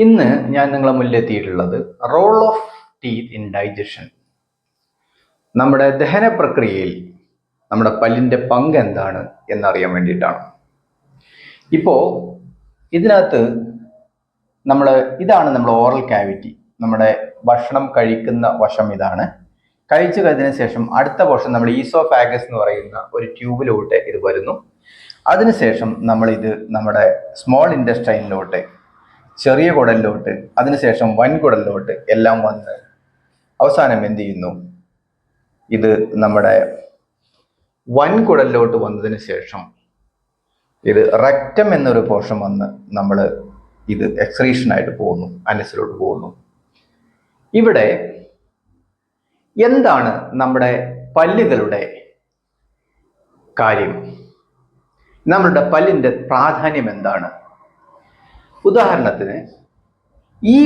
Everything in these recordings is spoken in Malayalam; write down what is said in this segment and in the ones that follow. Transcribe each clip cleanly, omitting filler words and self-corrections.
ഇന്ന് ഞാൻ നിങ്ങളെ മുന്നിലെത്തിയിട്ടുള്ളത് role of teeth in digestion. നമ്മുടെ ദഹന പ്രക്രിയയിൽ നമ്മുടെ പല്ലിൻ്റെ പങ്ക് എന്താണ് എന്നറിയാൻ വേണ്ടിയിട്ടാണ്. ഇപ്പോൾ ഇതിനകത്ത് ഇതാണ് നമ്മുടെ ഓറൽ കാവിറ്റി. നമ്മുടെ ഭക്ഷണം കഴിക്കുന്ന വശം ഇതാണ്. കഴിച്ചു കഴിഞ്ഞതിന് ശേഷം അടുത്ത പോർഷൻ നമ്മുടെ ഈസോഫാഗസ് എന്ന് പറയുന്ന ഒരു ട്യൂബിലോട്ട് ഇത് വരുന്നു. അതിനുശേഷം നമ്മളിത് നമ്മുടെ സ്മോൾ ഇൻറ്റസ്റ്റൈനിലോട്ട്, ചെറിയ കുടലിലോട്ട്, അതിനുശേഷം വൻകുടലിലോട്ട് എല്ലാം വന്ന് അവസാനം എന്ത് ചെയ്യുന്നു, ഇത് നമ്മുടെ വൻകുടലിലോട്ട് വന്നതിന് ശേഷം ഇത് റെക്റ്റം എന്നൊരു പോർഷൻ വന്ന് നമ്മൾ ഇത് എക്സ്ക്രീഷനായിട്ട് പോകുന്നു, അനസിലോട്ട് പോകുന്നു. ഇവിടെ എന്താണ് നമ്മുടെ പല്ലുകളുടെ കാര്യം, നമ്മളുടെ പല്ലിൻ്റെ പ്രാധാന്യം എന്താണ്? ഉദാഹരണത്തിന് ഈ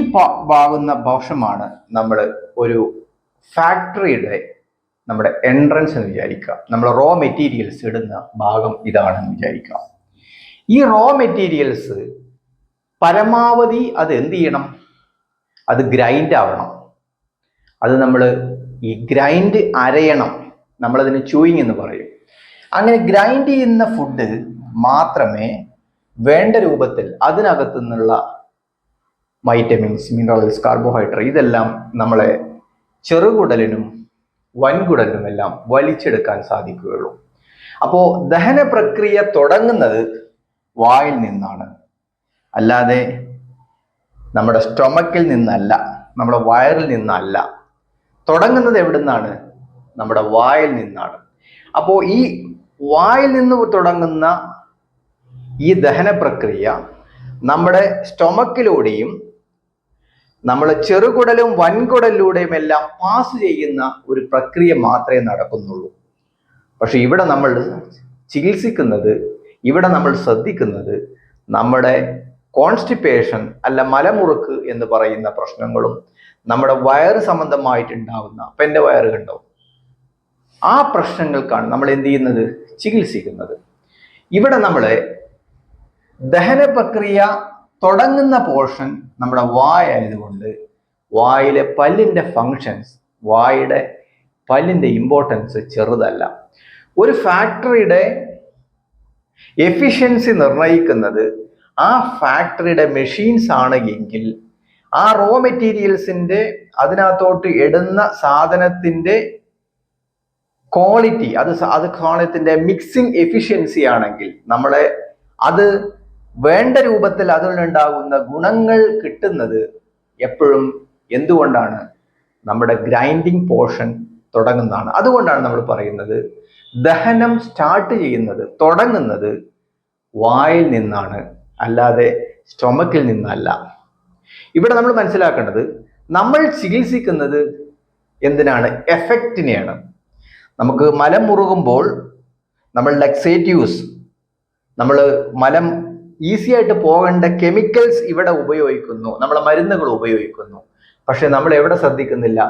ഭാഗുന്ന ഭാഷമാണ് നമ്മൾ ഒരു ഫാക്ടറിയുടെ നമ്മുടെ എൻട്രൻസ് എന്ന് വിചാരിക്കുക. നമ്മൾ റോ മെറ്റീരിയൽസ് ഇടുന്ന ഭാഗം ഇതാണെന്ന് വിചാരിക്കുക. ഈ റോ മെറ്റീരിയൽസ് പരമാവധി അത് എന്ത് ചെയ്യണം, അത് ഗ്രൈൻഡ് ആവണം. അത് നമ്മൾ ഈ ഗ്രൈൻഡ് അരയണം, നമ്മളതിന് ചൂയിങ് എന്ന് പറയും. അങ്ങനെ ഗ്രൈൻഡ് ചെയ്യുന്ന ഫുഡ് മാത്രമേ വേണ്ട രൂപത്തിൽ അതിനകത്തു നിന്നുള്ള വൈറ്റമിൻസ്, മിനറൽസ്, കാർബോഹൈഡ്രേറ്റ് ഇതെല്ലാം നമ്മളെ ചെറുകുടലിനും വൻകുടലിനും എല്ലാം വലിച്ചെടുക്കാൻ സാധിക്കുകയുള്ളൂ. അപ്പോൾ ദഹന പ്രക്രിയ തുടങ്ങുന്നത് വായിൽ നിന്നാണ്, അല്ലാതെ നമ്മുടെ സ്റ്റൊമക്കിൽ നിന്നല്ല, നമ്മുടെ വയറിൽ നിന്നല്ല. തുടങ്ങുന്നത് എവിടുന്നാണ്? നമ്മുടെ വായിൽ നിന്നാണ്. അപ്പോൾ ഈ വായിൽ നിന്ന് തുടങ്ങുന്ന ഈ ദഹന പ്രക്രിയ നമ്മുടെ സ്റ്റൊമക്കിലൂടെയും നമ്മളെ ചെറുകുടലും വൻകുടലിലൂടെയും എല്ലാം പാസ് ചെയ്യുന്ന ഒരു പ്രക്രിയ മാത്രമേ നടക്കുന്നുള്ളൂ. പക്ഷെ ഇവിടെ നമ്മൾ ചികിത്സിക്കുന്നത്, ഇവിടെ നമ്മൾ ശ്രദ്ധിക്കുന്നത് നമ്മുടെ കോൺസ്റ്റിപ്പേഷൻ അല്ല മലമുറുക്ക് എന്ന് പറയുന്ന പ്രശ്നങ്ങളും നമ്മുടെ വയറ് സംബന്ധമായിട്ടുണ്ടാവുന്ന, അപ്പം എൻ്റെ വയറ് കണ്ടോ, ആ പ്രശ്നങ്ങൾക്കാണ് നമ്മൾ എന്ത് ചെയ്യുന്നത്, ചികിത്സിക്കുന്നത്. ഇവിടെ നമ്മളെ ദഹന പ്രക്രിയ തുടങ്ങുന്ന പോർഷൻ നമ്മുടെ വായായതുകൊണ്ട് വായിലെ പല്ലിൻ്റെ ഫങ്ഷൻസ്, പല്ലിൻ്റെ ഇമ്പോർട്ടൻസ് ചെറുതല്ല. ഒരു ഫാക്ടറിയുടെ എഫിഷ്യൻസി നിർണ്ണയിക്കുന്നത് ആ ഫാക്ടറിയുടെ മെഷീൻസ് ആണ് എങ്കിൽ ആ റോ മെറ്റീരിയൽസിൻ്റെ അതിനകത്തോട്ട് ഇടുന്ന സാധനത്തിൻ്റെ ക്വാളിറ്റി, അത് സാധനത്തിൻ്റെ മിക്സിംഗ് എഫിഷ്യൻസി ആണെങ്കിൽ നമ്മളെ അത് വേണ്ട രൂപത്തിൽ അതിലുണ്ടാകുന്ന ഗുണങ്ങൾ കിട്ടുന്നത് എപ്പോഴും എന്തുകൊണ്ടാണ്? നമ്മുടെ ഗ്രൈൻഡിങ് പോർഷൻ തുടങ്ങുന്നതാണ്. അതുകൊണ്ടാണ് നമ്മൾ പറയുന്നത് ദഹനം സ്റ്റാർട്ട് ചെയ്യുന്നത്, തുടങ്ങുന്നത് വായിൽ നിന്നാണ്, അല്ലാതെ സ്റ്റൊമക്കിൽ നിന്നല്ല. ഇവിടെ നമ്മൾ മനസ്സിലാക്കേണ്ടത്, നമ്മൾ ചികിത്സിക്കുന്നത് എന്തിനാണ്? എഫക്റ്റിനെയാണ്. നമുക്ക് മലം മുറുകുമ്പോൾ നമ്മൾ ലക്സേറ്റീവ്സ്, നമ്മൾ മലം ഈസി ആയിട്ട് പോകേണ്ട കെമിക്കൽസ് ഇവിടെ ഉപയോഗിക്കുന്നു, നമ്മളെ മരുന്നുകൾ ഉപയോഗിക്കുന്നു. പക്ഷെ നമ്മൾ എവിടെ ശ്രദ്ധിക്കുന്നില്ല?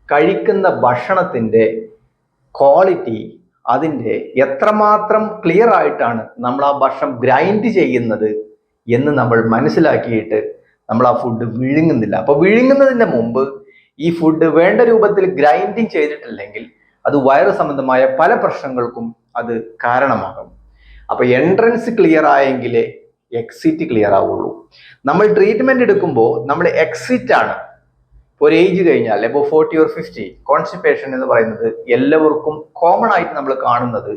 കഴിക്കുന്ന ഭക്ഷണത്തിൻ്റെ ക്വാളിറ്റി, അതിൻ്റെ എത്രമാത്രം ക്ലിയർ ആയിട്ടാണ് നമ്മൾ ആ ഭക്ഷണം ഗ്രൈൻഡ് ചെയ്യുന്നത് എന്ന് നമ്മൾ മനസ്സിലാക്കിയിട്ട് നമ്മൾ ആ ഫുഡ് വിഴുങ്ങുന്നില്ല. അപ്പോൾ വിഴുങ്ങുന്നതിന് മുമ്പ് ഈ ഫുഡ് വേണ്ട രൂപത്തിൽ ഗ്രൈൻഡിങ് ചെയ്തിട്ടില്ലെങ്കിൽ അത് വയറ് സംബന്ധമായ പല പ്രശ്നങ്ങൾക്കും അത് കാരണമാകും. അപ്പോൾ എൻട്രൻസ് ക്ലിയർ ആയെങ്കിലേ എക്സിറ്റ് ക്ലിയർ ആവുള്ളൂ. നമ്മൾ ട്രീറ്റ്മെന്റ് എടുക്കുമ്പോൾ നമ്മൾ എക്സിറ്റ് ആണ്. ഒരു ഏജ് കഴിഞ്ഞാൽ എബോ 40 or 50 കോൺസ്റ്റിപ്പേഷൻ എന്ന് പറയുന്നത് എല്ലാവർക്കും കോമൺ ആയിട്ട് നമ്മൾ കാണുന്നത്,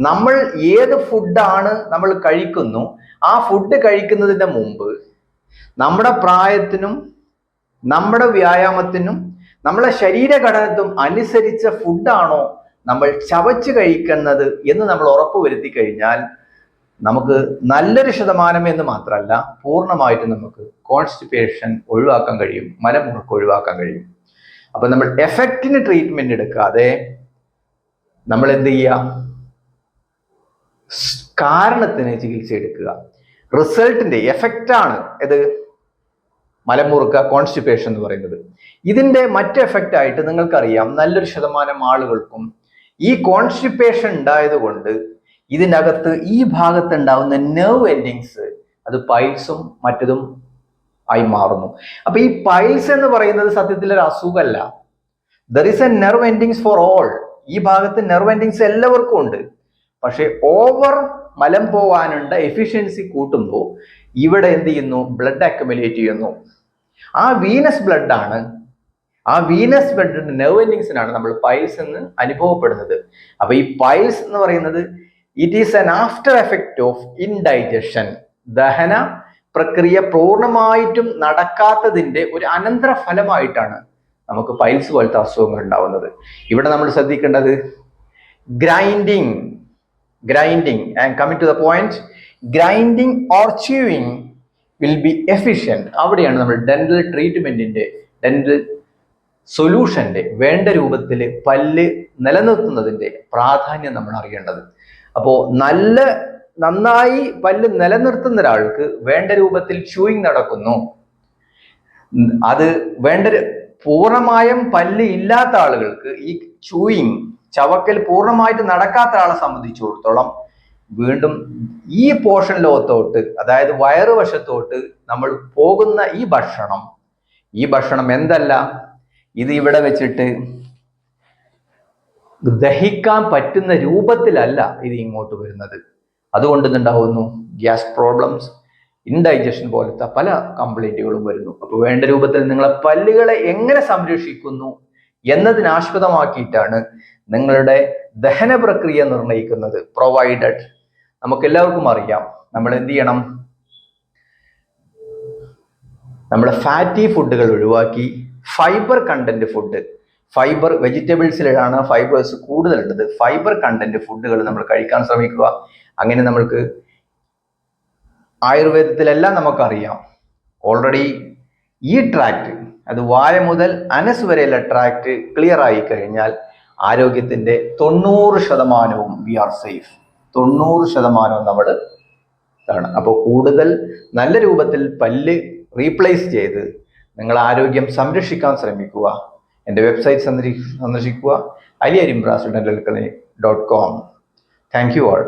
നമ്മൾ ഏത് ഫുഡാണ് നമ്മൾ കഴിക്കുന്നു, ആ ഫുഡ് കഴിക്കുന്നതിന് മുമ്പ് നമ്മുടെ പ്രായത്തിനും നമ്മുടെ വ്യായാമത്തിനും നമ്മളെ ശരീരഘടനത്തും അനുസരിച്ച ഫുഡാണോ നമ്മൾ ചവച്ച് കഴിക്കുന്നത് എന്ന് നമ്മൾ ഉറപ്പുവരുത്തി കഴിഞ്ഞാൽ നമുക്ക് നല്ലൊരു ശതമാനം എന്ന് മാത്രമല്ല, പൂർണ്ണമായിട്ടും നമുക്ക് കോൺസ്റ്റിപ്പേഷൻ ഒഴിവാക്കാൻ കഴിയും, മലമുറുക്ക് ഒഴിവാക്കാൻ കഴിയും. അപ്പൊ നമ്മൾ എഫക്റ്റിന് ട്രീറ്റ്മെന്റ് എടുക്കാതെ നമ്മൾ എന്ത് ചെയ്യുക? കാരണത്തിന് ചികിത്സ എടുക്കുക. റിസൾട്ടിന്റെ എഫക്റ്റാണ് ഇത് മലമുറുക്ക, കോൺസ്റ്റിപ്പേഷൻ എന്ന് പറയുന്നത്. ഇതിന്റെ മറ്റ് എഫക്റ്റ് ആയിട്ട് നിങ്ങൾക്കറിയാം, നല്ലൊരു ശതമാനം ആളുകൾക്കും ഈ കോൺസ്റ്റിപ്പേഷൻ ഉണ്ടായത് കൊണ്ട് ഇതിനകത്ത് ഈ ഭാഗത്ത് ഉണ്ടാവുന്ന നെർവ് എൻഡിങ്സ്, അത് പൈൽസും മറ്റതും ആയി മാറുന്നു. അപ്പൊ ഈ പൈൽസ് എന്ന് പറയുന്നത് സത്യത്തിൽ ഒരു അസുഖമല്ല. There is a nerve endings for all. ഈ ഭാഗത്ത് നെർവ് എൻഡിങ്സ് എല്ലാവർക്കും ഉണ്ട്. പക്ഷെ ഓവർ മലം പോവാനുള്ള എഫിഷ്യൻസി കൂട്ടുമ്പോൾ ഇവിടെ എന്ത് ചെയ്യുന്നു? ബ്ലഡ് അക്യുമുലേറ്റ് ചെയ്യുന്നു. ആ വീനസ് ബ്ലഡ് ആണ്, ആ വീനസ് ബ്ലഡിന്റെ നെർവ് എൻഡിങ്സിനാണ് നമ്മൾ പൈൽസ് എന്ന് അനുഭവപ്പെടുന്നത്. അപ്പൊ ഈ പൈൽസ് എന്ന് പറയുന്നത് it is an after effect of indigestion. ദഹന പ്രക്രിയ പൂർണ്ണമായിട്ടും നടക്കാത്തതിന്റെ ഒരു അനന്തര ഫലമായിട്ടാണ് നമുക്ക് പൈൽസ് പോലത്തെ അസുഖങ്ങൾ ഉണ്ടാവുന്നത്. ഇവിടെ നമ്മൾ ശ്രദ്ധിക്കേണ്ടത് grinding and coming to the point, grinding or chewing will be efficient. അവിടെയാണ് നമ്മൾ ഡെന്റൽ ട്രീറ്റ്മെന്റിന്റെ, ഡെന്റൽ സൊല്യൂഷന്റെ വേണ്ട രൂപത്തിൽ പല്ല് നിലനിർത്തുന്നതിന്റെ പ്രാധാന്യം നമ്മൾ അറിയേണ്ടത്. അപ്പോൾ നന്നായി പല്ല് നിലനിർത്തുന്ന ഒരാൾക്ക് വേണ്ട രൂപത്തിൽ ച്യൂയിങ് നടക്കുന്നു. അത് പൂർണ്ണമായും പല്ല് ഇല്ലാത്ത ആളുകൾക്ക് ഈ ച്യൂയിങ്, ചവക്കൽ പൂർണ്ണമായിട്ട് നടക്കാത്ത ആളെ സംബന്ധിച്ചിടത്തോളം വീണ്ടും ഈ പോർഷൻ ലോകത്തോട്ട്, അതായത് വയറുവശത്തോട്ട് നമ്മൾ പോകുന്ന ഈ ഭക്ഷണം എന്തല്ല, ഇത് ഇവിടെ വെച്ചിട്ട് ദഹിക്കാൻ പറ്റുന്ന രൂപത്തിലല്ല ഇത് ഇങ്ങോട്ട് വരുന്നത്. അതുകൊണ്ട് ഉണ്ടാവുന്നു ഗ്യാസ് പ്രോബ്ലംസ്, ഇൻഡൈജഷൻ പോലത്തെ പല കംപ്ലൈന്റുകളും വരുന്നു. അപ്പോൾ വേണ്ട രൂപത്തിൽ നിങ്ങളെ പല്ലുകളെ എങ്ങനെ സംരക്ഷിക്കുന്നു എന്നതിനാസ്പദമാക്കിയിട്ടാണ് നിങ്ങളുടെ ദഹന പ്രക്രിയ നിർണ്ണയിക്കുന്നത്. പ്രൊവൈഡഡ് നമുക്ക് എല്ലാവർക്കും അറിയാം, നമ്മൾ എന്ത് ചെയ്യണം? നമ്മുടെ ഫാറ്റി ഫുഡുകൾ ഒഴിവാക്കി ഫൈബർ കണ്ടന്റ് ഫുഡ്, ഫൈബർ വെജിറ്റബിൾസിലാണ് ഫൈബേഴ്സ് കൂടുതലുള്ളത്, ഫൈബർ കണ്ടന്റ് ഫുഡുകൾ നമ്മൾ കഴിക്കാൻ ശ്രമിക്കുക. അങ്ങനെ നമ്മൾക്ക് ആയുർവേദത്തിലെല്ലാം നമുക്കറിയാം ഓൾറെഡി ഈ ട്രാക്ട്, അത് വായ മുതൽ അനസ് വരെയുള്ള ട്രാക്ട് ക്ലിയർ ആയി കഴിഞ്ഞാൽ ആരോഗ്യത്തിന്റെ 90% വി ആർ സേഫ്. 90% നമ്മൾ ആണ്. അപ്പോൾ കൂടുതൽ നല്ല രൂപത്തിൽ പല്ല് റീപ്ലേസ് ചെയ്ത് നിങ്ങൾ ആരോഗ്യം സംരക്ഷിക്കാൻ ശ്രമിക്കുക. എൻ്റെ വെബ്സൈറ്റ് സന്ദർശിക്കുക, aliarimbrasidentclinic.com. Thank you all.